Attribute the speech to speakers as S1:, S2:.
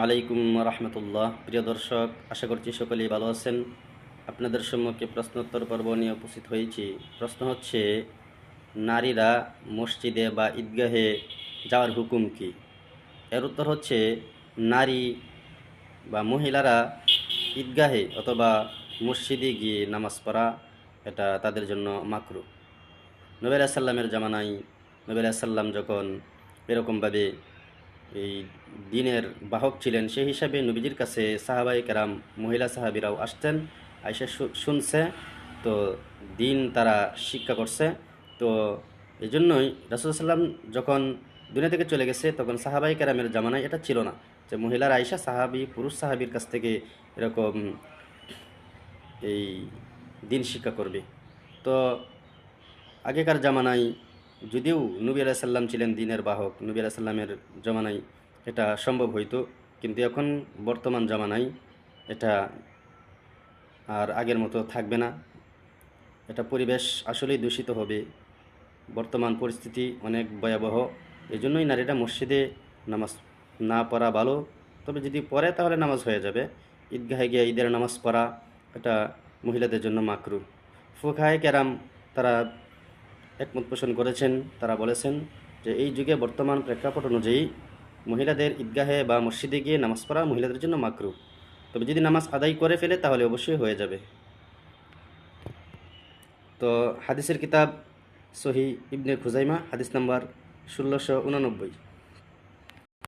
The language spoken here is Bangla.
S1: আলাইকুম রহমতুল্লাহ। প্রিয় দর্শক, আশা করছি সকলেই ভালো আছেন। আপনাদের সম্মুখে প্রশ্নোত্তর পর্ব নিয়ে উপস্থিত হয়েছি। প্রশ্ন হচ্ছে, নারীরা মসজিদে বা ঈদগাহে যাওয়ার হুকুম কি? এর উত্তর হচ্ছে, নারী বা মহিলারা ঈদগাহে অথবা মসজিদে গিয়ে নামাজ পড়া এটা তাদের জন্য মাকরুহ। নবী আলাইহিস সালামের জামানায় নবী আলাইহিস সালাম যখন এরকমভাবে এই দিনের বাহক ছিলেন, সেই হিসাবে নবীজির কাছে সাহাবায়ে কেরাম মহিলা সাহাবীরাও আসতেন, আইসা শুনছে, তো দিন তারা শিক্ষা করছে। তো এই জন্যই রাসূল সাল্লাম যখন দুনিয়া থেকে চলে গেছে, তখন সাহাবায়ে কেরামের জামানায় এটা ছিল না যে মহিলারা আইসা পুরুষ সাহাবীর কাছ থেকে এরকম এই দিন শিক্ষা করবে। তো আগেকার জামানায় যদিও নবী আলাইহিস সালাম ছিলেন দ্বীনের বাহক, নবী আলাইহিস সালামের জামানায় এটা সম্ভব হইতো, কিন্তু এখন বর্তমান জামানায় এটা আর আগের মতো থাকবে না। এটা পরিবেশ আসলেই দূষিত হবে। বর্তমান পরিস্থিতি অনেক ভয়াবহ। এই জন্যই নারীরা মসজিদে নামাজ না পড়া ভালো। তবে যদি পড়ে তাহলে নামাজ হয়ে যাবে। ঈদগাহে গিয়ে ঈদের নামাজ পড়া এটা মহিলাদের জন্য মাকরুহ। ফুকাহায়ে কেরাম তারা একমত পোষণ করেছেন। তারা বলেছেন যে এই যুগে বর্তমান প্রেক্ষাপট অনুযায়ী মহিলাদের ঈদগাহে বা মসজিদে গিয়ে নামাজ পড়া মহিলাদের জন্য মাকরুহ। তবে যদি নামাজ আদায় করে ফেলে তাহলে অবশ্যই হয়ে যাবে। তো হাদিসের কিতাব সহিহ ইবনে খুজাইমা, হাদিস নাম্বার 1689।